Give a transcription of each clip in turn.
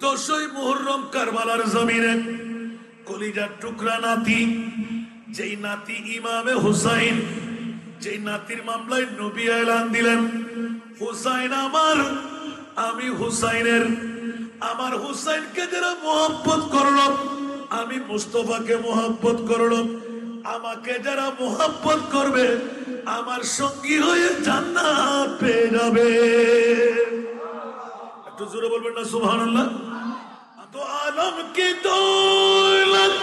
10ই মুহররম কারবালার জমিনে কলিজার টুকরা নাতি, যেই নাতি ইমামে হুসাইন, যেই নাতির মামলায় নবী এলান দিলেন, হুসাইন আমার, আমি হুসাইনের, আমার হুসাইনকে যারা মোহাব্বত করলো, আমি মুস্তাফাকে মোহাব্বত করলো, আমাকে যারা মোহাব্বত করবে আমার সঙ্গী হয়ে জান্নাত পেয়ে যাবে। একটু জোরে বলবেন না সুবহানাল্লাহ। তো আলম কি দৌলত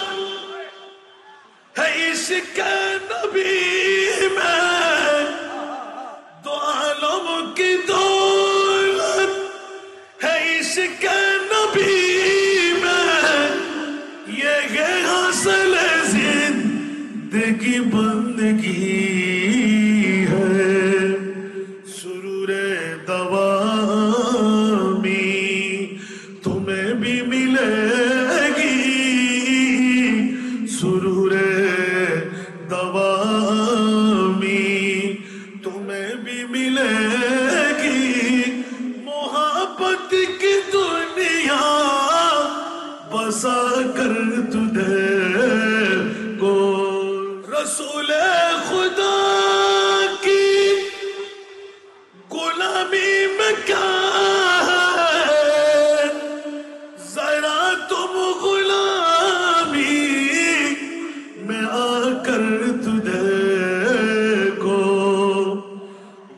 है इश्क नबी में, दो आलम की दौलत है इश्क नबी में, ये है हासिल जिंदगी बंदगी है, सुरूरे दवामी तुम्हें भी मिलेगी, सुरूरे दवामी तुम्हें भी मिलेगी, मोहब्बत की दुनिया बसा कर तुझे को, रसूले खुदा की गुलामी में क्या है, जरा तुम गुलामी में आकर तुझे को,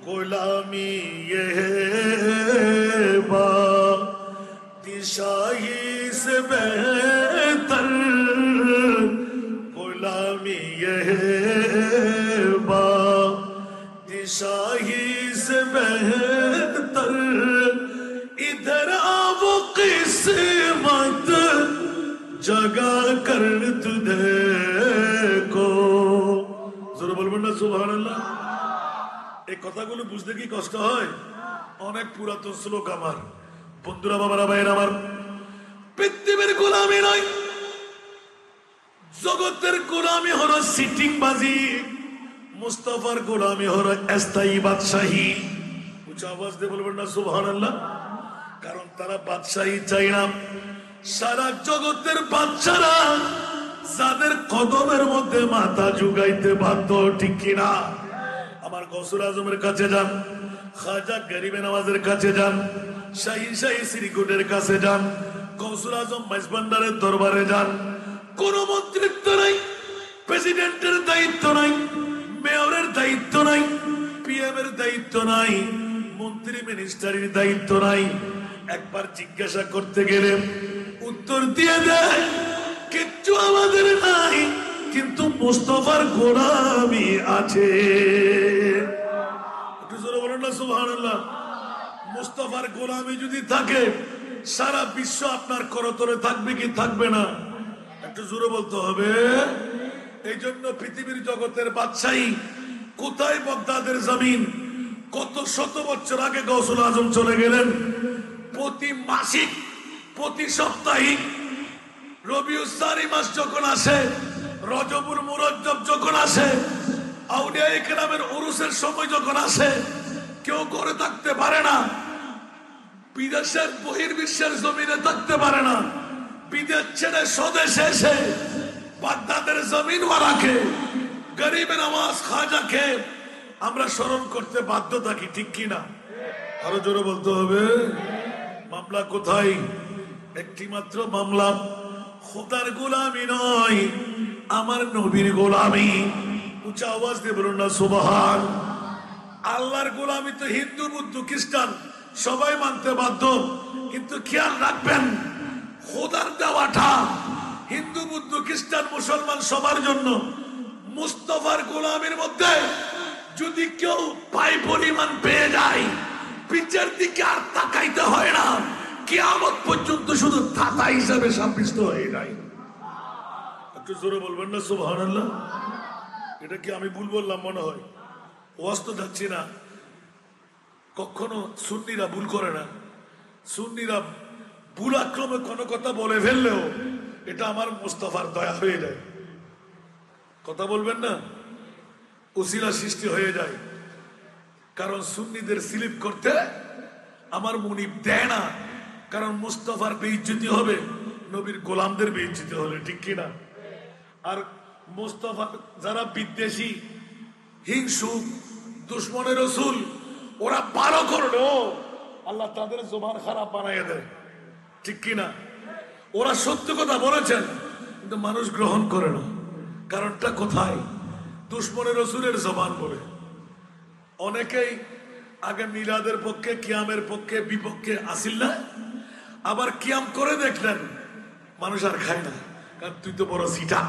गुलामी ये है बादशाही से बेहतर, गुलामी ये है बादशाही से बेहतर, इधर आओ किस्मत जगा कर तुझे को, জোরে বলবেন না সুবহানাল্লাহ। এই কথাগুলো বুঝতে কি কষ্ট হয়? অনেক পুরাতন শ্লোক আমার বন্ধুরা, বাবারা, ভাইয়েরা আমার, পৃথিবীর গোলামি নয়, জগতের গোলামি হলো সিটিং বাজি, মুস্তাফার গোলামি হলো স্থায়ী বাদশাহী। উচ্চ আওয়াজ দিয়ে বলবেন না সুবহানাল্লাহ। কারণ তারা বাদশাহী চাই না, সারা জগতের বাচ্চারা যাদের কদমের মধ্যে মাথা ঝুঁকাইতে বাধ্য, ঠিক কিনা? আমার গৌসুল আজমের কাছে যান, খাজা গরিবে নওয়াজের কাছে যান, শাহী শ্রীকুটের কাছে যান, গৌসুল আজম মাইজভান্ডারের দরবারে যান, কোন মন্ত্রিত্ব নাই, প্রেসিডেন্টের দায়িত্ব নাই, মেয়রের দায়িত্ব নাই, পিএম এর দায়িত্ব নাই, মন্ত্রী মিনিস্টারের দায়িত্ব নাই। একবার জিজ্ঞাসা করতে গেলে উত্তর দিয়ে দেয় কিচ্ছু আমাদের নাই, কিন্তু মুস্তাফার গোলামি আছে। একটু জোরে বলেন না সুবহানাল্লাহ। মুস্তাফার গোলামি যদি থাকে সারা বিশ্ব আপনার করতলে থাকবে কি থাকবে না? একটু জোরে বলতে হবে। এই জন্য পৃথিবীর জগতের বাদশাহী কোথায়? বাগদাদের জমিন। কত শত বছর আগে গৌসুল আজম চলে গেলেন। প্রতি মাসিক, প্রতি সাপ্তাহিক, রবিউল সানি মাস যখন আসে, রজবুল মুরজ্জব যখন আসে, আউলিয়া ইকরামের উরুসের সময় যখন আসে, কেউ করে থাকতে পারে না, বিদেশের বহির্বিশ্বের জমিনে থাকতে পারে না, বিদেশ ছেড়ে স্বদেশে এসে বাগদাদের জমিনওয়ালাকে, গরিবে নওয়াজ খাজাকে আমরা স্মরণ করতে বাধ্য থাকি, ঠিক কিনা? আরো জোরে বলতে হবে। মামলা কোথায়? একটি মাত্র মামলা, খোদার গোলামি নয়, আমার নবীর গোলামি। উঁচা আওয়াজ দিয়ে বলুন না সুবহান। আল্লাহর গোলামি তো হিন্দু, বুদ্ধ, খ্রিস্টান সবাই মানতে বাধ্য, কিন্তু খেয়াল রাখবেন খোদার দেওয়াটা হিন্দু, বুদ্ধ, খ্রিস্টান, মুসলমান সবার জন্য। মুস্তাফার গোলামের মধ্যে যদি কেউ পাই পরিমাণ পেয়ে যায়, পিছের দিকে আর তাকাইতে হয় না, কিয়ামত পর্যন্ত শুধু থাতা হিসাবে সাব্যস্ত হয়ে যায়। একটু জোরে বলবেন না সুবহানাল্লাহ। এটা কি আমি ভুল বললাম মনে হয়? ওয়াজ তো যাচ্ছি না। কখনো সুন্নিরা ভুল করে না। সুন্নিরা ভুল আক্রমে কোনো কথা বলে ফেললেও এটা আমার মুস্তাফার দয়া হয়ে যায়। কথা বলবেন না, উসিলা সৃষ্টি হয়ে যায়। কারণ সুন্নিদের স্লিপ করতে আমার মুনিব দেয় না, কারণ মুস্তাফার বেইজ্জতি হবে নবীর গোলামদের বেইজ্জতি হলে, ঠিক কিনা? আর মুস্তাফা যারা বিদ্বেষী, হিংসু, দুশ্মনের রসুল, ওরা ভালো করলো আল্লাহ তাদের জবান খারাপ বানাইয়ে দেয়, ঠিক কিনা? ওরা সত্য কথা বলেছেন কিন্তু মানুষ গ্রহণ করে না। কারণটা কোথায়? দুশ্মনের রসুলের জবান বলে। অনেকেই আগে মিলাদের পক্ষে, কিয়ামের পক্ষে, বিপক্ষে আসিল না, আবার কিয়াম করে দেখলেন মানুষ আর খায় না, কারণ তুই তো বড় সিটার,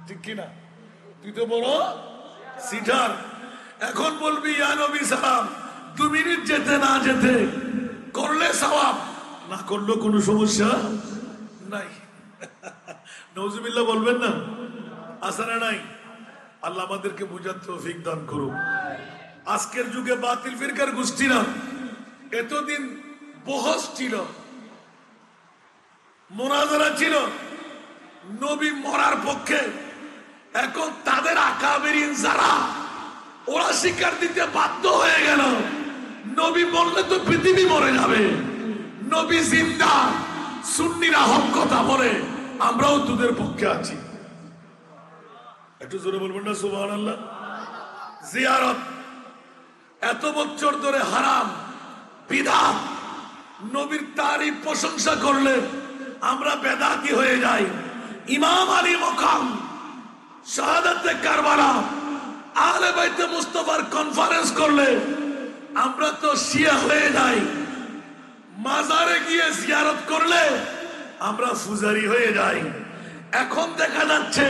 ঠিক কিনা? তুই তো বড় সিটার। এখন বলবি ইয়া নবী সালাম, 2 মিনিট যেতে না যেতে করলে সওয়াব, না করলেও কোনো সমস্যা নাই। নওজুবিল্লাহ বলবেন না? আসারা নাই। আল্লাহ আমাদেরকে বুঝার তৌফিক দান করুন। আজকের যুগে বাতিল ফিরকার গোষ্ঠীরা এতদিন বহস ছিল, মুনাজারা ছিল নবী মরার পক্ষে, এখন তাদের আকাবেরিন যারা, ওরা স্বীকার দিতে বাধ্য হয়ে গেল নবী বললে তো পৃথিবী মরে যাবে, নবী জিন্দা, সুন্নিরা হক কথা বলে, আমরাও তোদের পক্ষে আছি। একটু জোরে বলবেন না সুবহানাল্লাহ? জিয়ারত এত বছর ধরে হারাম, বিদআত। নবীর তারিফ প্রশংসা করলে আমরা বেদাতি হয়ে যাই। ইমাম আলী মকাম, শাহাদাতে কারবালা, আহলে বাইতে মুস্তাফার কনফারেন্স করলে আমরা তো শিয়া হয়ে যাই। মাজারে গিয়ে জিয়ারত করলে আমরা ফুজারি হয়ে যাই। এখন দেখা যাচ্ছে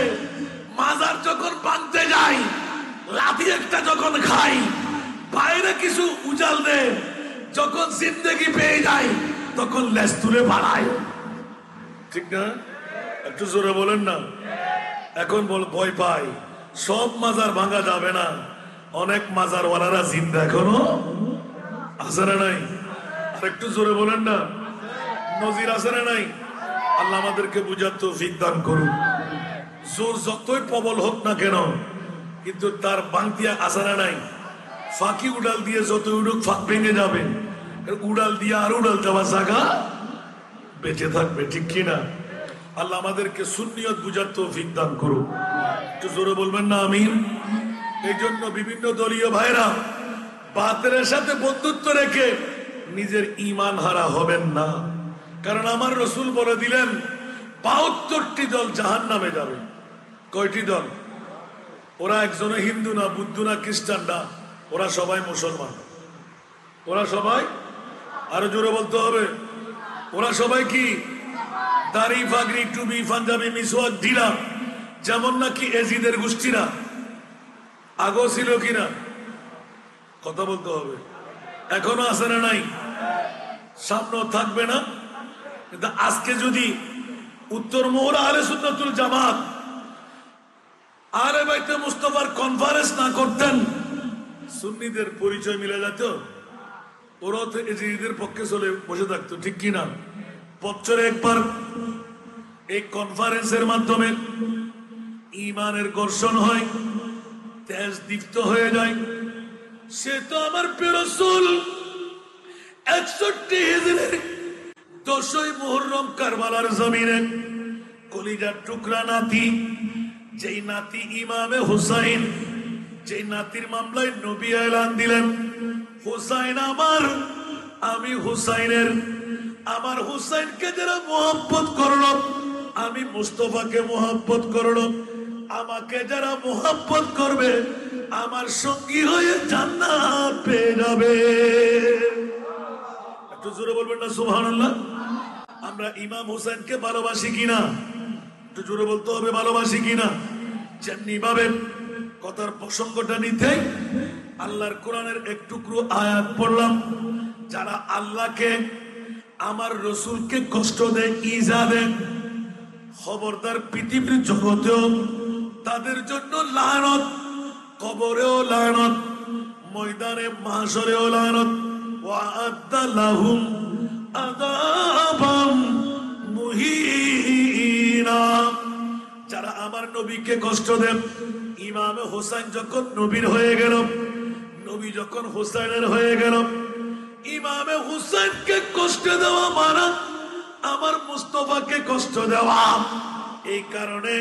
মাজার যখন বাঁধতে যাই, লাঠি একটা যখন খাই, বাইরে কিছু উজাল দে, যখন জিন্দেগি পেয়ে যাই তখন লেজ তুলে বাড়ায়, ঠিক না? একটু জোরে বলেন না। এখন ভয় পাই, সব মাজার ভাঙা যাবে না, অনেক মাজার ওয়ালারা জিন্দা এখনো আছে না নাই? আর একটু জোরে বলেন না, নজির আছে না নাই? আল্লাহ আমাদেরকে বুঝার তৌফিক দান করুন। জোর যতই প্রবল হোক না কেন, কিন্তু তার বাংতিয়া আছে না নাই? ফাঁকি উড়াল দিয়ে যত উড়ুক ফাঁক ভেঙে যাবে, উড়াল দিয়ে আর উড়াল যাওয়ার জায়গা বেঁচে থাকবে, ঠিক কিনা? আল্লাহ আমাদেরকে সুন্নিয়ত বুঝার তৌফিক দান করুন। একটু জোরে বলবেন না আমিন? এই জন্য বিভিন্ন দলীয় ভাইরা বাতিলের সাথে বন্ধুত্ব রেখে নিজের ঈমান হারা হবেন না। কারণ আমার রসুল বলে দিলেন 72টি দল জাহান্নামে যাবে। কয়টি দল? ওরা একজনে হিন্দু না, বুদ্ধ না, খ্রিস্টান না, ওরা সবাই মুসলমান। ওরা সবাই, আরো জোরে বলতে হবে, ওরা সবাই কি? দাড়ি, পাগড়ি, টুপি, পাঞ্জাবি, মিসওয়াক ঢিলা, যেমন নাকি এজিদের গোষ্ঠীরা আগেও ছিল কিনা? কথা বলতে হবে। এখনো আছে না নাই? সামনেও থাকবে না। কিন্তু আজকে যদি উত্তর মোহরা আহলে সুন্নাতুল জামাত আহলে বাইতে মুস্তাফার কনফারেন্স না করতেন, সুন্নিদের পরিচয় মিলে যেত, ওরাও তো এজিদের পক্ষে চলে বসে থাকতো, ঠিক কিনা? বছরে একবার এই কনফারেন্সের মাধ্যমে ঈমানের ঘর্ষণ হয়, তেজ দীপ্ত হয়ে যায়। সে তো আমার প্রিয় রাসূল 61 হিজরির 10ই মুহররম কারবালার জমিনে কলিজার টুকরা নাতি, যেই নাতি ইমামে হুসাইন, যেই নাতির মামলায় নবী এলান দিলেন, হুসাইন আমার, আমি হুসাইনের। আমার হুসাইনকে যারা মোহাব্বত করলো, আমি মুস্তাফাকে মোহাব্বত করলো। আমাকে যারা মোহাব্বত করবে আমার সঙ্গী হয়ে জান্নাত পেয়ে যাবে। একটু জোরে বলবেন না সুবহানাল্লাহ? আমরা ইমাম হুসাইনকে ভালোবাসি কিনা? একটু জোরে বলতে হবে, ভালোবাসি কিনা? যেমনি ভাবে কথার প্রসঙ্গটা নিতে আল্লাহর কোরআনের এক টুকরো আয়াত পড়লাম। যারা আল্লাহকে, আমার রসুলকে কষ্ট দেয়, ইজা দেয়, খবরদার পৃথিবীর জগতেও তাদের জন্য লানত, কবরেও লানত, ময়দানে মাহশরেও লানত। ওয়া'আদ্দা লাহুম আযাবাম মুহিনা। যারা আমার নবীকে কষ্ট দেন, ইমামে হোসাইন যখন নবীর হয়ে গেল, নবী যখন হোসাইনের হয়ে গেল, ইমামে হুসাইনকে কষ্ট দেওয়া মানা আমার মুস্তাফাকে কষ্ট দেওয়া। এই কারণে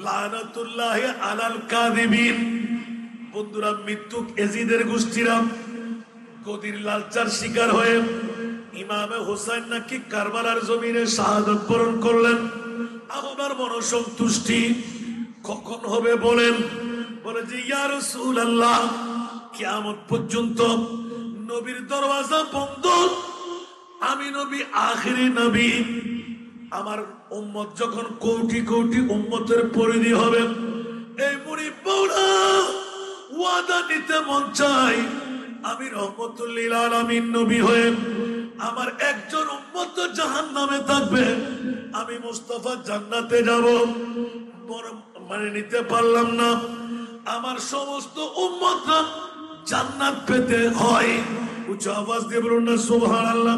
লানাতুল্লাহি আলাল কাযিবিন। বন্ধুরা, মৃত্যুক এজিদের গোষ্ঠীরা গদির লালচার শিকার হয়ে ইমামে হুসাইন নাকি কারবালার জমিনে শাহাদাত বরণ করলেন। আপনার মনসন্তুষ্টি কখন হবে বলেন? বলে যে ইয়া রাসূলুল্লাহ, কিয়ামত পর্যন্ত নবীর দরওয়াজা বন্ধ। আমি নবী আখিরি নবী। আমার উম্মত যখন কোটি কোটি উম্মতের পরিধি হবে, এই মুড়ি বৌড়া ওয়াদা নিতে মন চাই আমি রহমতুল লিল আলামিন নবী হয়ে আমার একজন উম্মত জাহান্নামে থাকবে, আমি মুস্তাফা জান্নাতে যাব। মানে নিতে পারলাম না। আমার সমস্ত উম্মতরা জান্নাত পেতে হয়। উচ্চ আওয়াজ দিয়ে বলুন না সুবহানাল্লাহ।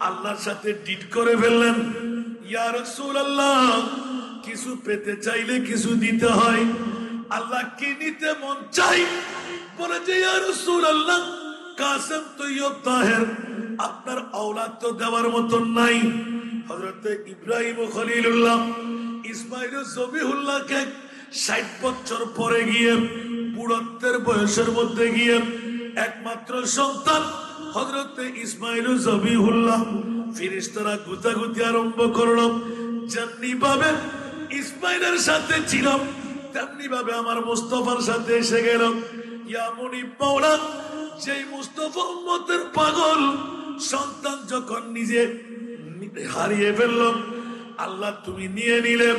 আল্লাহর সাথে ডিট করে ফেললেন। ইয়া রাসূলুল্লাহ, কিছু পেতে চাইলে কিছু দিতে হয়। আল্লাহ কি নিতে মন চাই? বলে যে ইয়া রাসূলুল্লাহ, কাসেম তৈয়ব তাহের আপনার আওলাদ তো দেওয়ার মতন নাই। হযরত ইব্রাহিম ও খলিলুল্লাহ ইসমাইল ও জবিহুল্লাহকে 60 বছর পরে গিয়ে বুড়ত্বের বয়সের মধ্যে গিয়ে একমাত্র সন্তান হযরত ইসমাইল ও জবিহুল্লাহ ফেরেশতারা গুতাগুতি আরম্ভ করলো। যেমনি ভাবে ইসমাইলের সাথে ছিল তেমনি ভাবে আমার মুস্তাফার সাথে এসে গেল। ইয়া মুনিব মাওলা, যেই মুস্তাফা উম্মতের পাগল সন্তান যখন নিজে হারিয়ে ফেলল, আল্লাহ তুমি নিয়ে নিলে।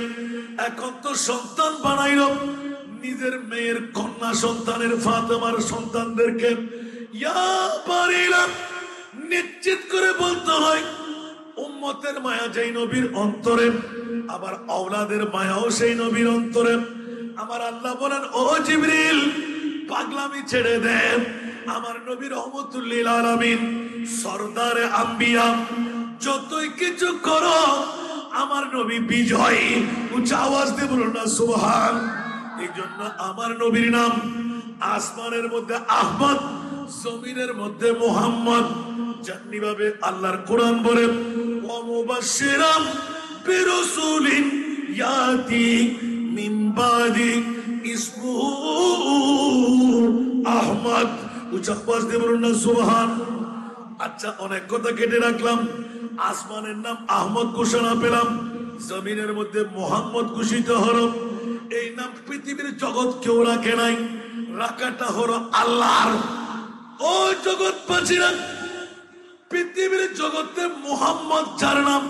এখন তো সন্তান বানাইল নিজের মেয়ের কন্যা সন্তানের ফাতেমার সন্তানদেরকে। ইয়া বারিলা, নিশ্চিত করে বলতে হয় উম্মতের মায়া যেই নবীর অন্তরে, আবার আওলাদের মায়াও সেই নবীর অন্তরে। আমার আল্লাহ বলেন, ও জিবরিল, পাগলামি ছেড়ে দেন। আমার নবী রহমতুল লিল আলামিন সরদারে আম্বিয়া, যতই কিছু করো আমার নবী বিজয়ী। উচ্চ আওয়াজ দিয়ে বলুন না সুবহান। এই জন্য আমার নবীর নাম আসমানের মধ্যে আহমদ, জমিনের মধ্যে মুহাম্মদ। যেমনি ভাবে আল্লাহর কোরআন বলে ওয়া মুবাশশিরাম বিরাসূলিন ইয়াতি মিন বাদি ইসমুহু আহমদ। উচ্চ আওয়াজ দিয়ে বলুন না সুবহান। আচ্ছা, অনেক কথা কেটে রাখলাম। আসমানের নাম আহমদ ঘোষণা পেলাম, জমিনের মধ্যে মোহাম্মদ ঘোষিত হলো। এই নাম পৃথিবীর জগৎ কেউ রাখে নাই, রাখাটা হলো আল্লাহর। ও জগৎবাসীরা, পৃথিবীর জগতে মোহাম্মদ যার নাম,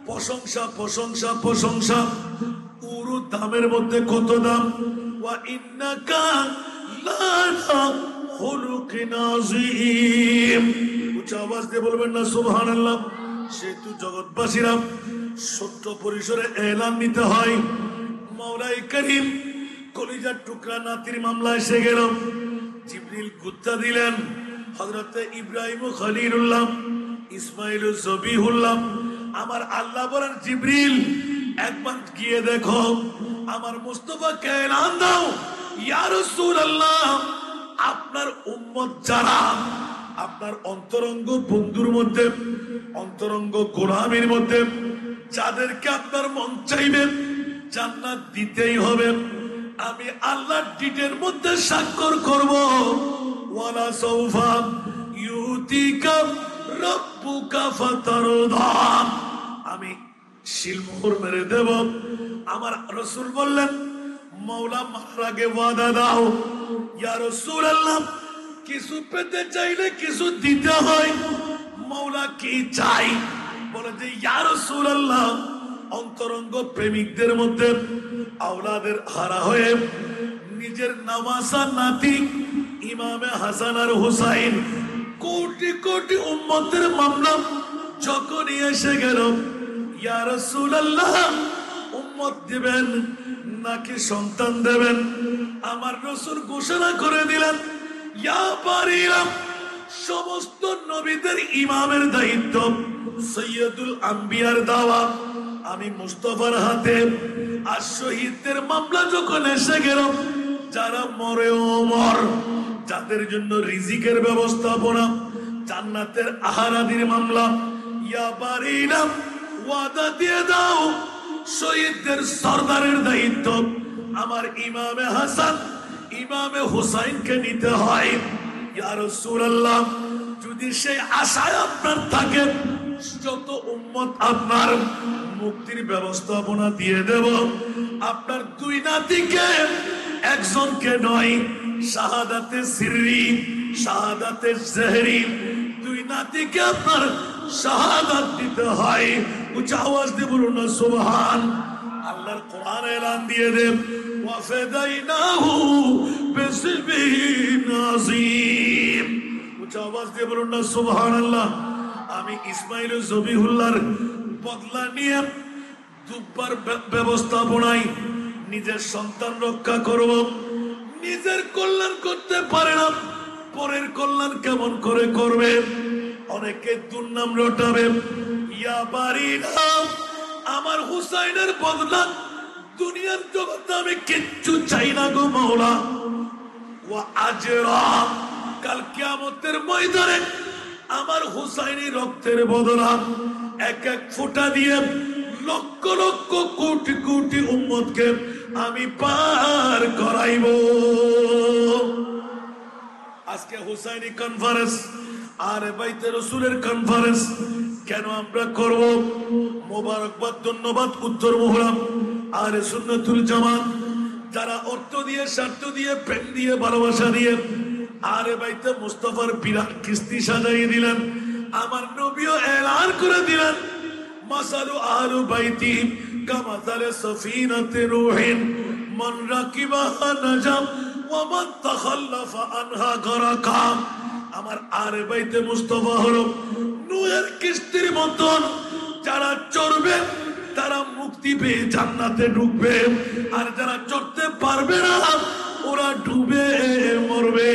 প্রশংসা প্রশংসা প্রশংসা। পুরো দামের মধ্যে কত দাম? ওয়া ইন্নাকা লাআলা খুলুকিন আযীম। উচ্চ আওয়াজ দিয়ে বলবেন না সুবহানাল্লাহ। সেহেতু জগৎবাসীরা ছোট্ট পরিসরে এলান নিতে হয়। মাওলাই করিম কলিজার টুকরা নাতির মামলা এসে গেল। জিবরিল গুত্তা দিলেন হযরত ইব্রাহিম ও খলিলুল্লাহ ইসমাইল ও জবিহুল্লাহ। আমার আল্লাহ বলেন, জিবরিল একবার গিয়ে দেখো, আমার মুস্তাফাকে এলান দাও, ইয়া রাসূলুল্লাহ, আপনার উম্মত যারা আপনার অন্তরঙ্গ বন্ধুর মধ্যে, অন্তরঙ্গ গোলামের মধ্যে, যাদেরকে আপনার মন চাইবে জান্নাত দিতেই হবে, আমি আল্লাহর ডিটের মধ্যে স্বাক্ষর করব। ওয়ালা সাউফা ইউতিকা রাব্বুকা ফাতারদা। আমি শিলমোহর মেরে দেব। আমার রাসূল বললেন, মাওলা মারার আগে ওয়াদা দাও। ইয়া রাসূলুল্লাহ, কিছু পেতে চাইলে কিছু দিতে হয়। মাওলা কি চাই? বলে যে ইয়া রাসূলুল্লাহ, অন্তরঙ্গ প্রেমিকদের মধ্যে আওলাদের হারা হয়ে নিজের নামাসা নাতি ইমামে হাসান আর হুসাইন কোটি কোটি উম্মতের মামলা যখনই এসে গেল, ইয়া রাসূলুল্লাহ, উম্মত দিবেন নাকি সন্তান দেবেন? আমার রাসূল ঘোষণা করে দিলেন, ইয়া বারিরা, সমস্ত নবীদের ইমামের দায়িত্ব, সৈয়দুল আম্বিয়ার দাওয়া আমি মুস্তাফার হাতে। আর শহীদদের মামলা যখন এসে গেল, যারা মরে ওমর, যাদের জন্য রিজিকের ব্যবস্থাপনা, জান্নাতের আহারাদির মামলা। ইয়া বারিনা, ওয়াদা দিয়ে দাও, শহীদদের সরদারের দায়িত্ব আমার ইমামে হাসান ইমামে হুসাইনকে নিতে হয়। ইয়া রাসূলুল্লাহ, যদি সেই আশায় আপনার থাকে, যত উম্মত আপনার মুক্তির ব্যবস্থাপনা দিয়ে দেব। আপনার দুই নাতিকে, একজনকে নয়, শাহাদাতে সিররি শাহাদাতে জহরি, দুই নাতিকে আপনার শাহাদাত দিতে হয়। উচ্চ আওয়াজ দিয়ে বলুন না সুবহান। আল্লাহর কোরআন এলান দিয়ে দেব, ওয়াফাদাইনাহু বিসবিহিন আযীম। উচ্চ আওয়াজ দিয়ে বলুন না সুবহানাল্লাহ। আমি ইসমাইল জবিহুল্লাহর বদলা নিয়ে দুবার ব্যবস্থাপনায় নিজের সন্তান রক্ষা করব। নিজের কল্যাণ করতে পারে না, পরের কল্যাণ কেমন করে করবে? অনেকে দুর্নাম রটাবে। ইয়া বারিনা, আমার হুসাইনের বদলা দুনিয়ার জগতে আমি কিচ্ছু চাই না গো মাওলা। ওয়া আজরা, কাল কিয়ামতের ময়দানে আমার হুসাইনি রক্তের বদলা এক এক ফোঁটা দিয়ে লক্ষ লক্ষ কোটি কোটি উম্মতকে আমি পার করাইব। আজকে হুসাইনি কনফারেন্স আর বাইতে রসুলের কনফারেন্স কেন আমরা করব? মোবারকবাদ, ধন্যবাদ উত্তর মোহরাম আর সুন্নাতুল জামাত, যারা অর্থ দিয়ে, স্বার্থ দিয়ে, প্রেম দিয়ে, ভালোবাসা দিয়ে আরে বাইতে মুস্তাফার বিরাট কিস্তি সাজাই দিলেন। আমার নবীও এলান করে দিলেন, মাসালু আহলু বাইতি কামাসালে সফিনাতে রূহিন মান রাকিবাহা নাজাম ওয়া মান তাখাল্লাফা আনহা গারাকা। আমার আরে বাইতে মুস্তাফা হলো নূহের কিস্তির মতন, যারা চড়বে তারা মুক্তি পেয়ে জান্নাতে ঢুকবে, আর যারা চড়তে পারবে না ওরা ডুবে মরবে।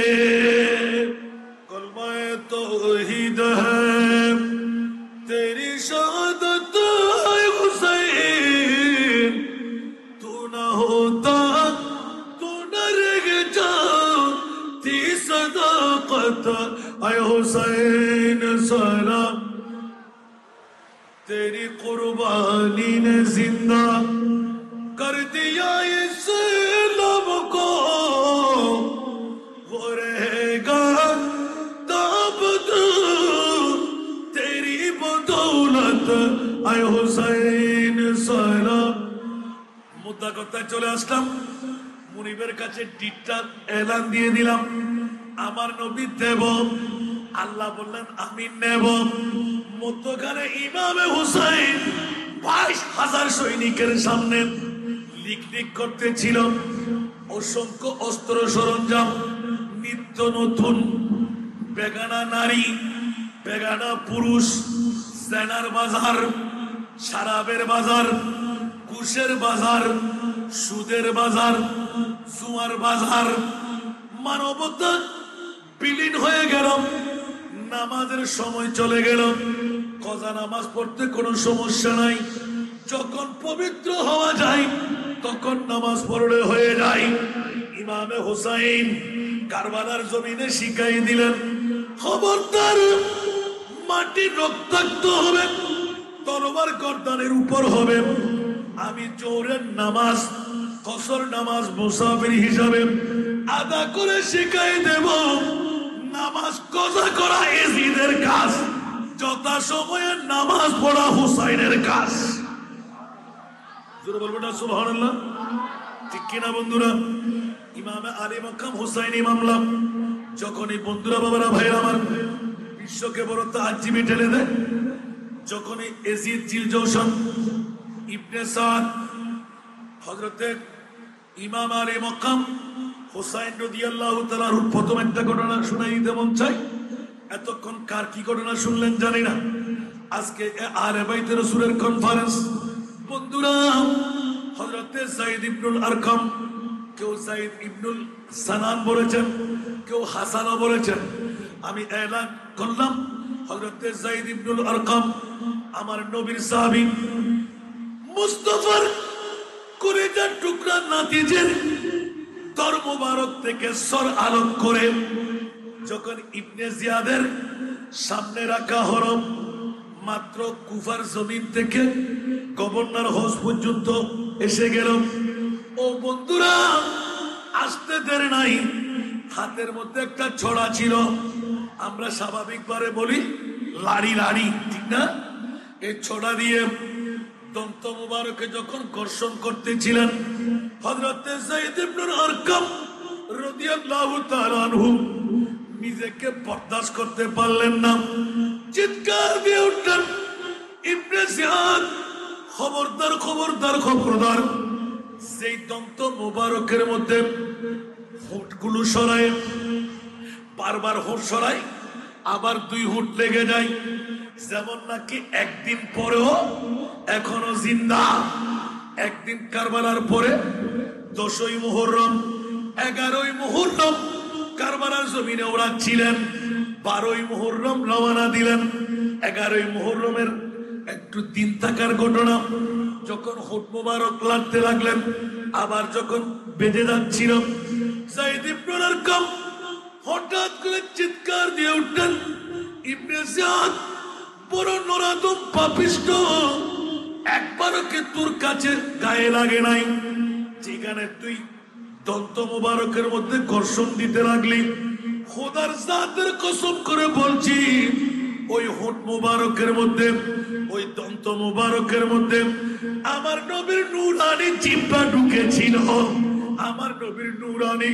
কলমায়ে তাওহীদ হ্যায় তেরি শাহাদত है हुसैन, तू ना होता तू न रह जाती सदाकत है हुसैन सलाम, तेरी कुर्बानी ने जिंदा कर दिया इस लब को, वो रहेगा तब तेरी बदौलत आय हुसैन सलाम। মুদ্রা কথায় চলে আসলাম, মুনিবের কাছে ডিটটা এলান দিয়ে দিলাম, আমার নবী দেব। আল্লাহ বললেন আমি নেব। মধ্যখানে ইমামে হুসাইন 22,000 সৈনিকের সামনে লিক করতেছিল। অসংখ্য অস্ত্র সরঞ্জাম, নিত্য নতুন, বেগানা নারী, বেগানা পুরুষ, সেনার বাজার, শরাবের বাজার, ঘুষের বাজার, সুদের বাজার, জুয়ার বাজার। মানবতা বিলীন হয়ে গেল। নামাজের সময় চলে গেল। কজা নামাজ পড়তে কোনো সমস্যা নাই, যখন পবিত্র হওয়া যায় তখন নামাজ পড়লে হয়ে যায়। ইমামে হুসাইন কারবালার জমিনে শিখাই দিলেন, খবরদার মাটি রক্তাক্ত হবে, তরবার গর্দানের উপর হবে। আমি জোহরের নামাজ, কসর নামাজ মুসাফির হিসাবে আদা করে শিখাই দেব। নামাজ কজা করা এজিদের কাজ, যথা সময়ে নামাজ পড়া হুসাইনের কাজ। জোরে বলবেন না সুবহানাল্লাহ? ঠিক কিনা বন্ধুরা? ইমামে আলী মাকাম হুসাইনি মামলা যখনই, বন্ধুরা, বাবারা, ভাইরা আমার, বিশ্বকে বড় তাজ্জিবে ঠেলে দেয়, যখনই এজিদ জিলজৌশন ইবনে সাদ হযরতে ইমাম আলী মাকাম হুসাইন রাদিয়াল্লাহু তাআলার প্রথম একটা ঘটনা শুনাই দিতে মন চাই। এতক্ষণ কার কি ঘটনা শুনলেন জানি না। আজকে আহলে বাইতে রাসূলের কনফারেন্স। বন্ধুরা, হযরতে যায়েদ ইবনুল আরকাম, কেউ যায়েদ ইবনুল সানান বলেছেন, কেউ হাসানও বলেছেন। আমি এলান করলাম, হযরতে যায়েদ ইবনুল আরকাম আমার নবীর সাহাবী, মুস্তাফার কলিজার টুকরা নাতিজের তর মুবারক থেকে সর আলোক করে যখন ইবনে জিয়াদের সামনে রাখা হরম মাত্র কুফার জমিন থেকে গভর্নর হাউস পর্যন্ত এসে গেল। ও বন্ধুরা, আসতে দেরি নাই। হাতের মধ্যে একটা ছড়া ছিল, আমরা স্বাভাবিকভাবে বলি লাড়ি লাড়ি, ঠিক না? এই ছড়া দিয়ে দন্ত মুবারকে যখন ঘর্ষণ করতেছিলেন, হযরত যায়েদ ইবনে আরকাম রাদিয়াল্লাহু তাআলা আনহু নিজেকে বরদাস্ত করতে পারলেন না, চিৎকার দিয়ে উঠলেন, ইবনে জিয়াদ, খবরদার খবরদার খবরদার! সেই দন্ত মুবারকের মধ্যে হোঁটগুলো সরায়, বারবার হোঁট সরাই, আবার 2 হোঁট লেগে যায়, যেমন নাকি একদিন পরেও এখনো জিন্দা। একদিন কারবালার পরে 10ই মুহররম, 11ই মুহররম কারবালার জমিনে ওড়াচ্ছিলেন, 12ই মুহররম রওনা দিলেন। 11ই মুহররমের একটু দিন থাকার ঘটনা, যখন হোঁট মোবারক লাগতে লাগলেন, আবার যখন বেজে যাচ্ছিল, যায়েদ ইবনে আরকাম হঠাৎ করে চিৎকার দিয়ে উঠলেন, ইবনে জিয়াদ, বড় নরাধম পাপিষ্ঠ, একবারও কি তোর কাছে গায়ে লাগে নাই? যেখানে তুই দন্ত মুবারকের মধ্যে ঘর্ষণ দিতে লাগলি, খোদার জাতের কসম করে বলছি, ওই হোঁট মুবারকের মধ্যে, ওই দন্ত মুবারকের মধ্যে আমার নবীর নূরানি জিহ্বা ঢুকেছিল, আমার নবীর নূরানি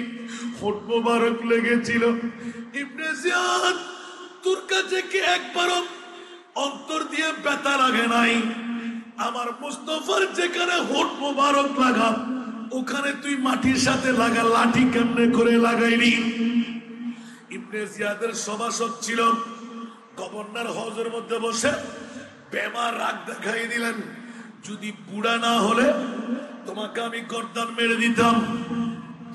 হোঁট মুবারক লেগেছিল। ইবনে জিয়াদ, তোর কাছে কি একবারও অন্তর দিয়ে ব্যথা লাগে নাই? আমার মুস্তাফার যেখানে হোঁট মুবারক লাগা, ওখানে তুই মাটির সাথে লাগা লাঠি কেমনে করে লাগাইলি? ইবনে জিয়াদের সভাসদ ছিল, গভর্নর হাউসের মধ্যে বসে বেমার রাগ দেখাই দিলেন, যদি বুড়া না হলে তোমাকে আমি গর্দান মেরে দিতাম।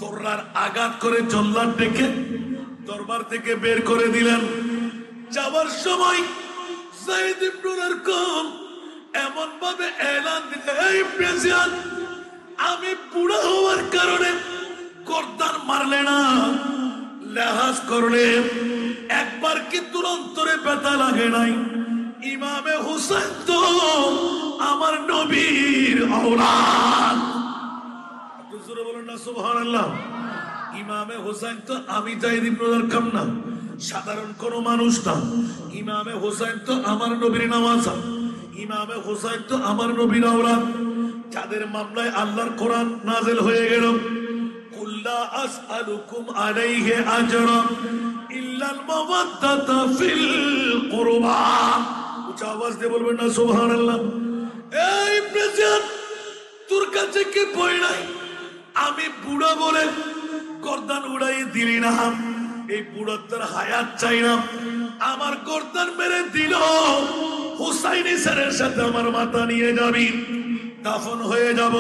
তোরার আঘাত করে জল্লাদ ডেকে দরবার থেকে বের করে দিলেন। যাওয়ার সময় যায়েদ ইবনে আরকাম এমন ভাবে এলান দিলেন, এই ইবনে জিয়াদ, আমি বুড়া হওয়ার কারণে গর্দান মারলে না, লেহাজ করলে, একবার কি তোর অন্তরে ব্যথা লাগে নাই? ইমামে হুসাইন তো আমার নবীর আওলাদ, একটু জোরে বলুন না সুবহানাল্লাহ। ইমামে হুসাইন তো আমি যায়েদ ইবনে আরকাম না, সাধারণ কোন মানুষ না। ইমামে হুসাইন তো আমার নবীর নামাজা, ইমামে হুসাইন তো আমার নবীর আওলাদ, যাদের মামলায় আল্লাহর কোরআন নাযিল হয়ে গেল, কুল্লা আসআলুকুম আলাইহি আজরা ইল্লাল মাওয়াদ্দাতা ফিল কুরবা। উচ্চ আওয়াজ দিয়ে বলবেন না সুবহানাল্লাহ। এই ইবনে জিয়াদ, তোর কাছে কি ভয় নাই? আমি বুড়া বলে গর্দান উড়াই দিলি না, এই বুড়াত্তর হায়াত চাই না, আমার গর্দান মেরে দিল, হুসাইনি স্যারের সাথে আমার মাথা নিয়ে যাবি, দাফন হয়ে যাব,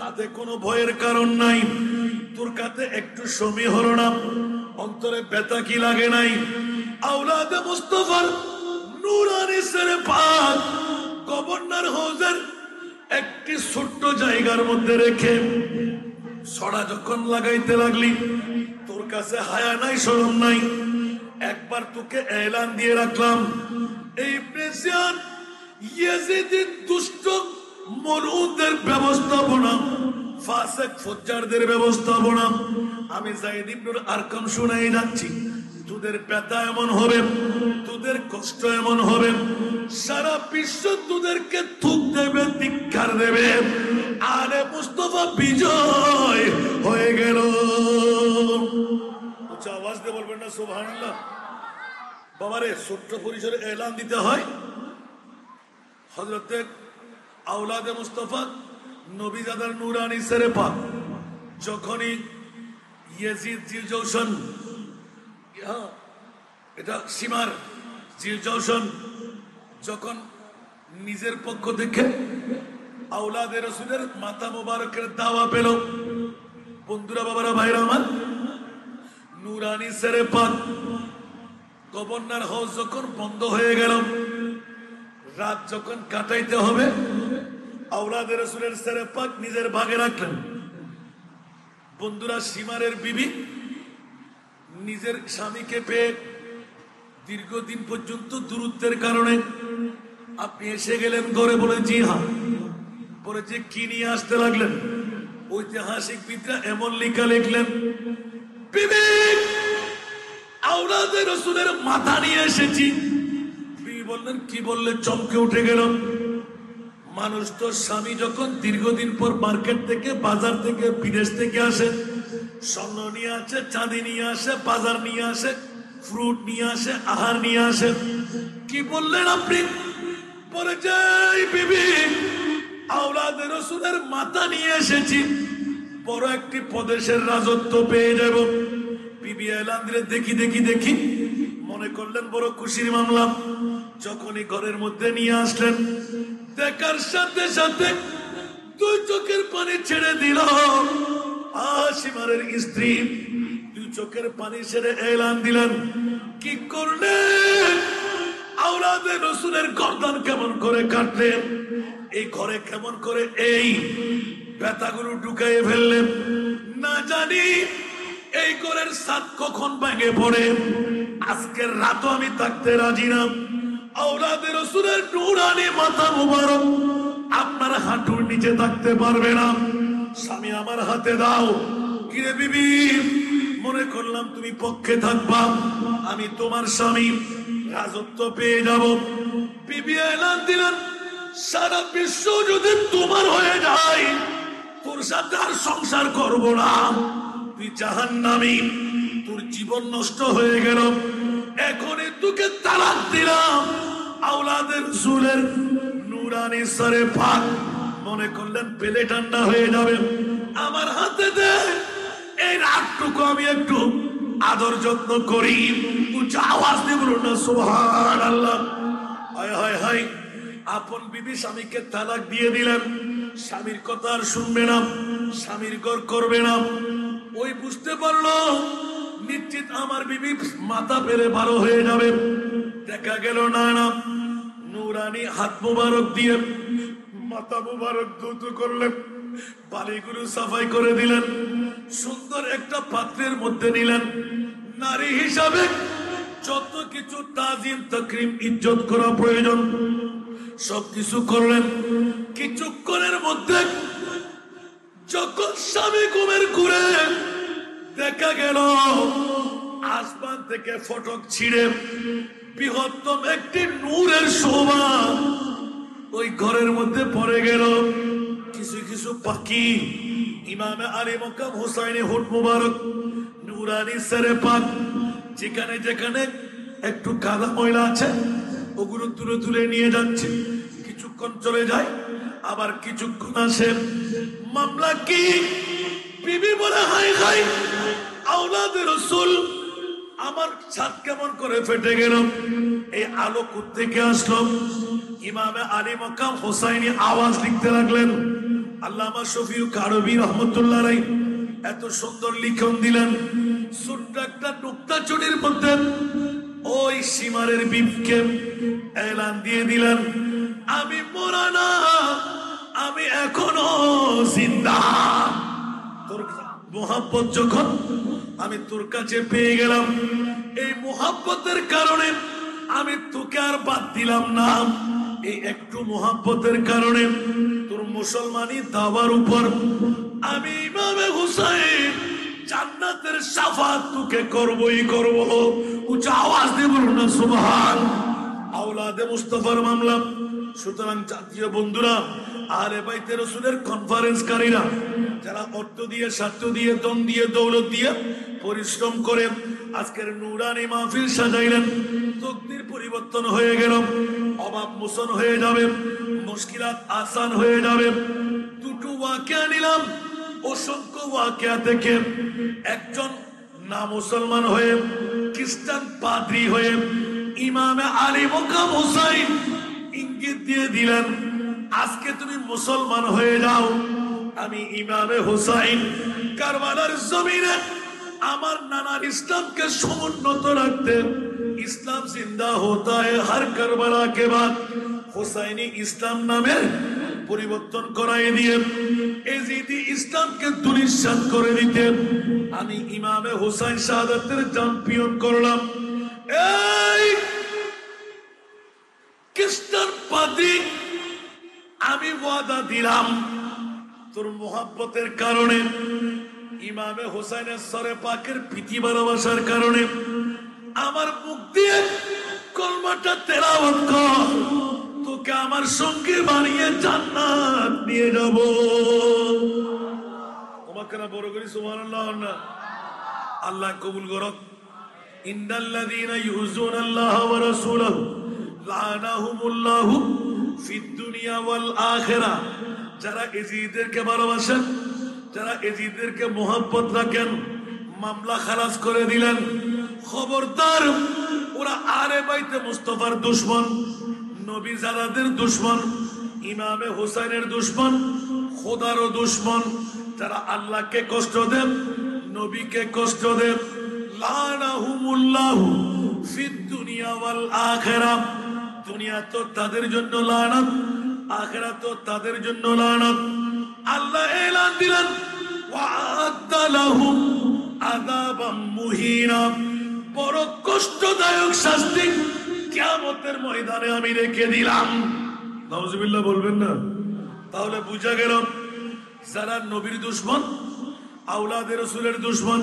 তাতে কোনো ভয়ের কারণ নাই। তোর কাছে একটু সমী হলো না, অন্তরে ব্যথা কি লাগে নাই? আওলাদে মুস্তাফার নূরানি সেরে পাক গভর্নর হাউসের একটি ছোট্ট জায়গার মধ্যে রেখে ছড়া যখন লাগাইতে লাগলি, তোর কাছে হায়া নাই, শরম নাই? একবার তোকে এলান দিয়ে রাখলাম, এই প্রেসিয়ান ইয়াজিদের দুষ্ট মরুদের ব্যবস্থাপনা, ফাসিক ফুজ্জারদের ব্যবস্থাপনা আমি যায়েদ ইবনে আরকাম শুনাই যাচ্ছি। তোদের ব্যথা এমন হবে, তোদের কষ্ট এমন হবে, সারা বিশ্ব তোদেরকে থুক দেবে, ধিক্কার দেবে। আরে মুস্তাফা বিজয় হয়ে গেল। উচ্চ আওয়াজ দিয়ে বলবেন না সুবহানাল্লাহ। বাবারে, ছোট্ট পরিসরে এলান দিতে হয়। হযরতে আওলাদে মুস্তাফা নবীজাদার নূরানি সেরে পাক যখনই ইয়াজিদ জিলজৌশন, এটা সীমার জিলজৌশন, যখন নিজের পক্ষ থেকে আওলাদে রাসূলের মাথা মোবারকের দাওয়া পেল, বন্ধুরা, বাবারা, ভাইরা আমার, নূরানি সেরে পাক গভর্নর হাউস যখন বন্ধ হয়ে গেল, রাত যখন কাটাইতে হবে, আওলাদে রাসূলের সেরে পাক নিজের ভাগে রাখলেন। বন্ধুরা, সীমারের বিবি নিজের স্বামীকে পেয়ে দীর্ঘদিন পর্যন্ত দূরত্বের কারণে আপনি এসে গেলেন ঘরে, বলে জি হ্যাঁ। পরে যে কি নিয়ে আসতে লাগলেন, ঐতিহাসিকবিদরা এমন লেখা লিখলেন, বিবি আওলাদে রসুলের মাথা নিয়ে এসেছি। বিবি বললেন কি বললে? চমকে উঠে গেল। মানুষ তো স্বামী যখন দীর্ঘদিন পর মার্কেট থেকে, বাজার থেকে, বিদেশ থেকে আসে, স্বর্ণ নিয়ে আসে, চাঁদি নিয়ে আসে, বাজার নিয়ে আসে, ফ্রুট নিয়ে আসে, আহার নিয়ে আসে, কি বললেন আপনি? বলে যে বিবি আওলাদে রসুলের মাথা নিয়ে এসেছি, বড় একটি প্রদেশের রাজত্ব পেয়ে যাব। বিবি এলান দিলে দেখি দেখি দেখি, মনে করলেন বড় খুশির মামলা। যখনই ঘরের মধ্যে নিয়ে আসলেন, দেখার সাথে সাথে দুই চোখের পানি ছেড়ে দিল। আসিমারের স্ত্রী দুই চোখের পানি ছেড়ে এলান দিলেন, কি করলেন? আওলাদে রসুলের গর্দান কেমন করে কাটলেন, এই ঘরে কেমন করে এই ব্যথাগুলো ঢুকাইয়ে ফেললেন। না জানি এই ঘরের ছাদ কখন ভেঙে পড়ে, আজকের রাতও আমি থাকতে রাজি না। আওলাদে রসুলের নুরানি মাথা মুবারক আপনার হাঁটুর নিচে থাকতে পারবে না। স্বামী আমার হাতে দাও। কিরে বিবি, মনে করলাম তুমি পক্ষে থাকবা, আমি তোমার স্বামী, রাজত্ব পেয়ে যাব। বিবি এলান দিলেন, সারা বিশ্ব যদি তোমার হয়ে যায়, তোর সাথে আর সংসার করব না, তুই জাহান্নামী, তোর জীবন নষ্ট হয়ে গেল, এখনই তোকে তালাক দিলাম। আওলাদে রাসূলের নূরানি সরে পাক মনে করলেন পেলে ঠান্ডা হয়ে যাবে, আমার হাতে দে, এই রাতটুকু আমি একটু আদর যত্ন করি। উচ্চ আওয়াজ দিয়ে বলুন না সুবহানাল্লাহ। হায় হায় হায়, আপন বিবি স্বামীকে তালাক দিয়ে দিলেন, স্বামীর কথা আর শুনবে না, স্বামীর ঘর করবে না। ওই বুঝতে পারলো নিশ্চিত আমার বিবি মাথা পেরে ভালো হয়ে যাবে। দেখা গেল না না, নুরানি হাত মুবারক দিয়ে মাথা মুবারক ধৌত করলেন, বালিগুলো সাফাই করে দিলেন, সুন্দর একটা পাত্রের মধ্যে নিলেন। নারী হিসাবে যত কিছু তাজিম তাকরিম ইজ্জত করা প্রয়োজন সবকিছু করলেন। কিছুক্ষণের মধ্যে যখন স্বামী ঘুমের ঘুরে, দেখা গেল আসমান থেকে ফটক ছিঁড়ে বৃহত্তম একটি নূরের শোভা ওই ঘরের মধ্যে পড়ে গেল। কিছু কিছু পাখি ইমামে আলী মকাম হুসাইনি হুট মুবারক নূরানি সরে পাক যেখানে যেখানে একটু কাদা ময়লা আছে ওগুলো তুলে তুলে নিয়ে যাচ্ছে। কিছুক্ষণ চলে যায়, আবার কিছুক্ষণ আসে। মামলা কি? বিবি বলে হাই হাই, আওলাদে রাসূল আমার ছাদ কেমন করে ফেটে গেল, এই আলো কোত্থেকে আসলো? ইমামে আলী মকাম হুসাইনি আওয়াজ লিখতে লাগলেন। আল্লামা শফিউল কারবী রহমাতুল্লাহ আলাইহি এত সুন্দর লিখন দিলেন, ছোট্ট একটা নুক্তা চুরির মধ্যে ওই সীমারের বিবকে এলান দিয়ে দিলেন, আমি মরা না, আমি এখনো জিন্দা। তোর মোহাব্বত যখন আমি তোর কাছে পেয়ে গেলাম, এই মোহাব্বতের কারণে আমি তোকে আর বাদ দিলাম না। এই একটু মোহাব্বতের কারণে তোর মুসলমানি দাওয়ার উপর আমি ইমামে হুসাইন জান্নাতের শাফাত তোকে করবই করব। উচ্চ আওয়াজ দিয়ে বলুন না সুবহান। আওলাদে মুস্তাফার মামলা। সুতরাং জাতীয় বন্ধুরা, আহলে বাইতে রাসূলের কনফারেন্সকারীরা যারা অর্থ দিয়ে, স্বার্থ দিয়ে, দম দিয়ে, দৌলত দিয়ে পরিশ্রম করে আজকের নুরানি মাহফিল সাজাইলেন, তকদির পরিবর্তন হয়ে গেল, অভাব মোচন হয়ে যাবে, মুশকিলাত আসান হয়ে যাবে। দুটো ওয়াকিয়া নিলাম, অসংখ্য ওয়াকিয়া থেকে একজন না মুসলমান হয়ে খ্রিস্টান পাদ্রী হয়ে ইমামে আলী মকাম হুসাইন ইঙ্গিত দিয়ে দিলেন, আজকে তুমি মুসলমান হয়ে যাও। আমি ইমামে হুসাইন কারবালার জমিনে আমার নানার ইসলামকে সমুন্নত রাখতে, ইসলাম জিন্দা होता है हर करबला के बाद, হুসাইনি ইসলাম নামের পরিবর্তন করাই দিয়ে এজিদি ইসলামকে দুলিশাত করে দিতে আমি ইমামে হুসাইন শাহাদাতের চ্যাম্পিয়ন করলাম। এই বাদ্রি, আমি ওয়াদা দিলাম তোর মোহাব্বতের কারণে, ইমামে হোসেনের সরে পাকের প্রীতি ভালোবাসার কারণে আমার মুখ দিয়ে কলমাটা তেলাওয়াত কর, তোকে আমার সঙ্গে বানিয়ে জান্নাত নিয়ে যাব। তোমাকে না বড় করি সুবহানাল্লাহ না? আল্লাহ কবুল করক। ইন্নাল্লাযীনা ইউযুনাল্লাহ ওয়া রাসূলাহু লাআনাহুমুল্লাহু ফিদ দুনিয়া ওয়াল আখিরাহ। যারা এজিদেরকে ভালোবাসেন, যারা এজিদেরকে মোহাব্বত রাখেন, মামলা খালাস করে দিলেন। খবরদার, ওরা আলে বাইতে মুস্তাফার দুশমন, নবী জালাদের দুশমন, ইমামে হোসেনের দুশমন, খোদারও দুশমন। যারা আল্লাহকে কষ্ট দেন, নবীকে কষ্ট দেন, লানাহুমুল্লাহু ফিদ দুনিয়া ওয়াল আখিরাহ। দুনিয়া তো তাদের জন্য লানত, আখিরাত তো তাদের জন্য লানত। আল্লাহ এলান দিলেন, ওয়া'আদ্দা লাহুম আযাবাম মুহিনা, বড় কষ্টদায়ক শাস্তি কিয়ামতের ময়দানে আমি রেখে দিলাম। নাউজুবিল্লাহ বলবেন না? তাহলে বুঝা গেল, যারা নবীর দুশমন, আওলাদের রাসূলের দুশমন,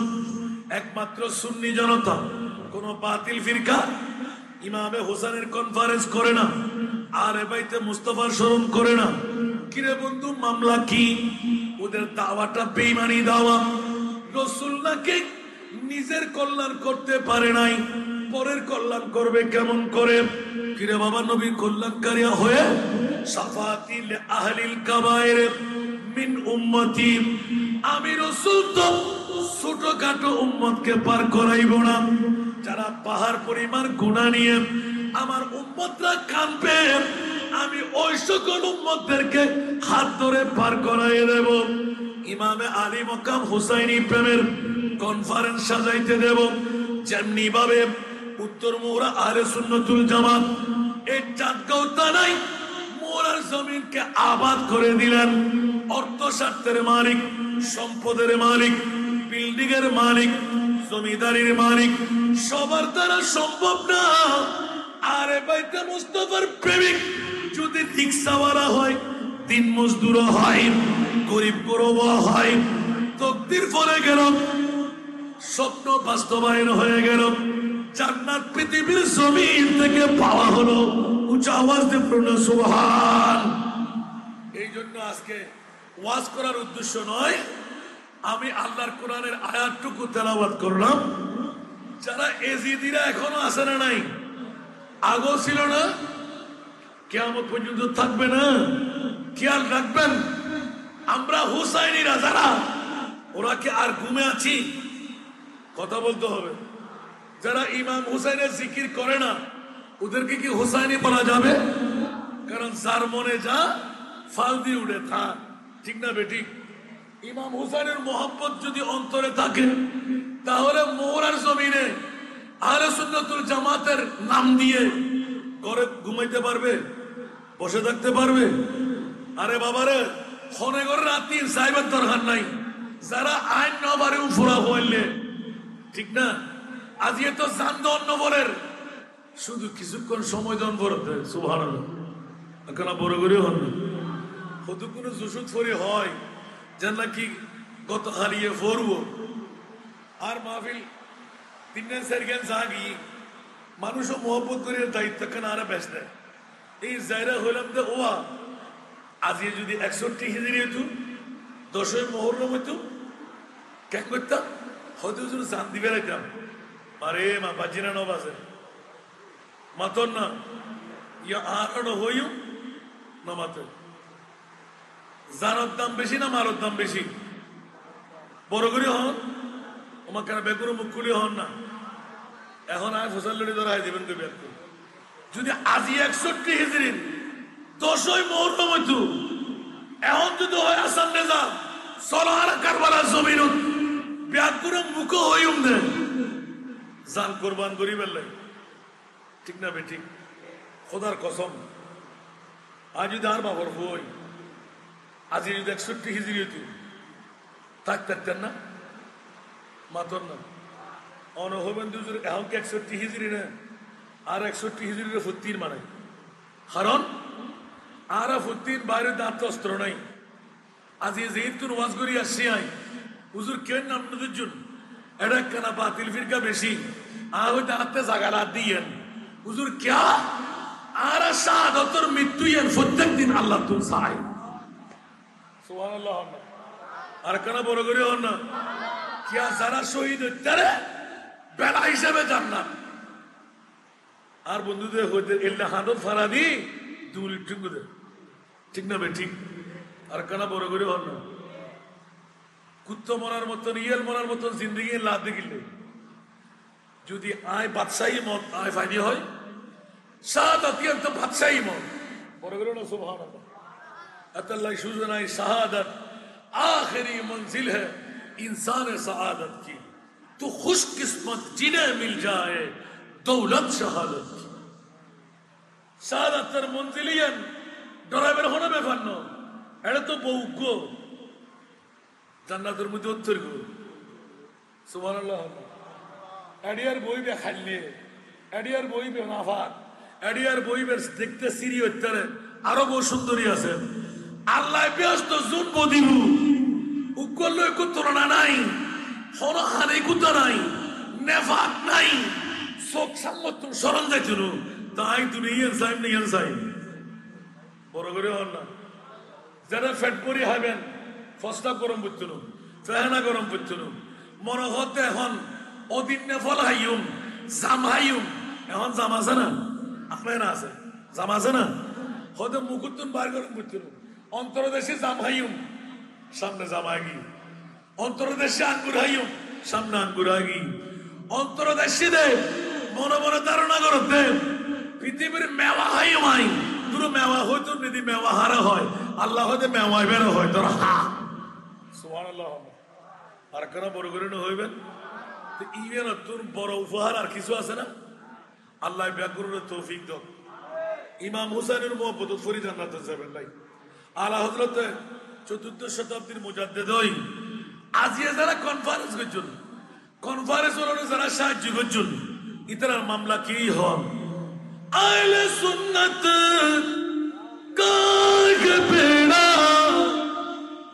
একমাত্র সুন্নি জনতা। কোন বাতিল ফিরকা ইমামে হোসেনের কনফারেন্স করে না, আলে বাইতে মুস্তাফার স্মরণ করে না। কিরে বন্ধু, মামলা কি? ওদের দাওয়াটা বেঈমানি দাওয়া। রাসূল নাকি নিজের কল্যাণ করতে পারে নাই, পরের কল্যাণ করবে কেমন করে? কিরে বাবা, নবী কল্যাণকারী হয়ে শাফাআতিল আহলিল কাবায়ের মিন উম্মতি, আমি রাসূল তো ছোটখাটো উম্মতকে পার করাইব না। যারা পাহাড় পরিমাণ গুনাহ নিয়ে আমার উম্মতরা কাঁদবে, আমি ওই সকল উম্মতদেরকে হাত ধরে পার করাইয়ে দেব। ইমামে আলী মকাম হুসাইনি প্রেমের কনফারেন্স সাজাইতে দেব। যেমনি ভাবে উত্তর মোহরা আহলে সুন্নাতুল জামাত এই চাঁদগাঁও থানায় মোহরার জমিনকে আবাদ করে দিলেন। অর্থ স্বার্থের মালিক, সম্পদের মালিক, বিল্ডিং এর মালিক, জমিদারির মালিক সবার দ্বারা সম্ভব না। আরে বাইতে মুস্তাফার প্রেমিক যদি রিকশাওয়ালা হয়, দিন মজদুর হয়, গরিব গরবা হয়, তকদির ফলে গেল, স্বপ্ন বাস্তবায়ন হয়ে গেল, জান্নাত পৃথিবীর জমিন থেকে পাওয়া হলো। উচ্চ আওয়াজ দিয়ে পড়ুন সুবহান। এই জন্য আজকে ওয়াজ করার উদ্দেশ্য নয়, আমি আল্লাহর কোরআনের আয়াতটুকু তেলাওয়াত করলাম। যারা এজিদিরা এখনো আসে না, নাই আগেও ছিল না, কিয়ামত পর্যন্ত থাকবে না। খেয়াল রাখবেন, আমরা হুসাইনিরা যারা, ওরা কি আর ঘুমে আছি? কথা বলতে হবে। যারা ইমাম হুসাইনের জিকির করে না, ওদেরকে কি হুসাইনি বলা যাবে? কারণ যার মনে যা ফাল দিয়ে উঠে থাক, ঠিক না বেঠিক? ইমাম হুসাইনের মোহাম্মত যদি অন্তরে থাকে, তাহলে মোহরার জমিনে আহলে সুন্নাতুল জামাতের নাম দিয়ে ঘরে ঘুমাইতে পারবে, বসে থাকতে পারবে? আরে বাবারে, খনে ঘরে রাত্রি সাহেবের দরকার নাই। যারা আইন নবারে উফরা হইলে, ঠিক না? আজকে তো জানদন নবরের শুধু কিছুক্ষণ সময় দন বলতে সুবহানাল্লাহ। এখন বড় করে হন না, হয়তো কোনো জুসুদ ফরি হয় যেন নাকি গত হারিয়ে ফরবো আর মাহফিল তিন সেরগেন জাগি মানুষও মোহব্বত করে দায়িত্ব কেন আরে ব্যস্ত এই জায়গা হইলাম যে ওয়া আজকে যদি 61 হিজরি হইতো, 10ই মুহররম হইতো, কেন করতাম? হয়তো যদি জান দিবে রাখতাম, আরে মা বাজিনা ন বাজে মাতন না ইয়া আরো হইও না মাতে। জানোর দাম বেশি না মারোর দাম বেশি? বড় করে হন, তোমার কেন বেগুনো মুখ খুলি হন না। এখন আয় ফসল লড়ি ধরা দেবেন দেবে। যদি আজি 61 হিজরির 10ই মুহররম হইতো, এখন যদি হয় আসান রেজা সলার কারবালার জমিন ব্যাগুনো মুখ হইম দে জান কোরবান করি বেললে, ঠিক না বে ঠিক? খোদার কসম, আজ যদি আর বাবর হই, আজ যদি 61 হিজরি হইতো, থাকতেন না মাতন না অন হবেন দুজোর। এখন কি 61 হিজরি না আর 61 হিজরির ফুত্তির মানে? কারণ আরাফুদ্দিন বাইরে দাঁত অস্ত্র নাই আজ যেহেতু ওয়াজ করি আসছি আই হুজুর কেন আপনাদের জন্য এটা কেনা বাতিল ফিরকা বেশি আর ওই দাঁতে জাগালা দিয়েন হুজুর ক্যা আর শাহাদাতের মৃত্যু ইয়ান প্রত্যেক দিন আল্লাহ তুল চাই সুবহানাল্লাহ আর কেনা বড় করে হন না কিয়া যারা শহীদ হইতে বেলা হিসেবে জান্নাত আর বন্ধুদের হইতে এল্লা হাদত ফারাদি দুল টুঙ্গুদের ঠিক না বে ঠিক আর কেনা বড় করে হন না কুত্তো মরার মতন ইয়েল মরার মতন জিন্দগি লাভ দেখিলে যদি আয় বাদশাহী মত আয় ফাইনি হয় শাহাদাত অত্যন্ত বাদশাহী মত বড় করে না সুবহানাল্লাহ अतल्ला शुजनाई शहादत आखिरी मंजिल है इंसान सआदत की तो खुशकिस्मत जिन्हें मिल जाए दौलत शहादत की शहादत मंजिलियन डराइवर होना बेफानो एड़ा तो बहुगो জান্নাতের মধ্যে উত্তরগ সুবহানাল্লাহ এডিয়ার বই বে খাইলে এডিয়ার বই বে নাফাত এডিয়ার বই বে দেখতে সিরি হইতারে আরো বহু সুন্দরী আছে আল্লাহ ব্যস্ত জুন বদিবু উকল কো তুলনা নাই হরহানে কুতা নাই নেফাত নাই সব সম্মত সরল যাইতুন তাই তুমি ইয়ান সাইম নি ইয়ান সাইম বড় করে হন না যারা ফেট পরি হবেন ফসটা গরম বুঝতুন ফেহনা গরম বুঝতুন মন হতে এখন অদিন নেফল হাইয়ুম জাম হাইয়ুম এখন জাম আছে না আপনার আছে জাম আছে না হতে মুকুতুন বার গরম বুঝতুন অন্তরদেশে জাম হাইয়ুম সামনে জামাগি অন্তরদেশে আঙ্গুর হাইয়ুম সামনে আঙ্গুর আগি অন্তরদেশে দে মনে মনে ধারণা করতে পৃথিবীর মেওয়া হাইয়ুম আই দুটো মেওয়া হয়তো যদি মেওয়া হারা হয় আল্লাহ হয়তো মেওয়াই বের হয় তোর হা সুবহানাল্লাহ আর কেন বড় করে হইবেন ইভেন তোর বড় উপহার আর কিছু আছে না আল্লাহ ব্যাকরণের তৌফিক দাও ইমাম হুসাইনের মোহাম্মদ ফরিদ জান্নাতে যাবেন ভাই আলা হযরত ৪র্থ শতাব্দীর মুজাদ্দিদ হই আজিয়ে যারা কনফারেন্স করছেন কনফারেন্স ওরা যারা সাহায্য করছেন ইতার মামলা কি হন আহলে সুন্নাত কাগ বেড়া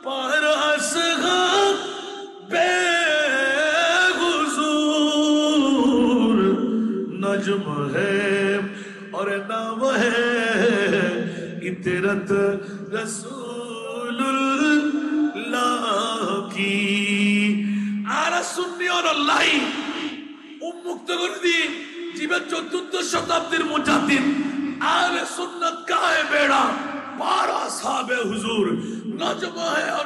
পার আসগাব बेगुजूर नज्म है और नाम है इतरत रसूलुल्लाह की आरा सुन्नी और अल्लाह उन्मुक्त कर दी जीवन ৪র্থ শতাব্দীর মুজাদ্দিদ আহলে সুন্নাত का है बेड़ा पारा साहब हुजूर नज्म है और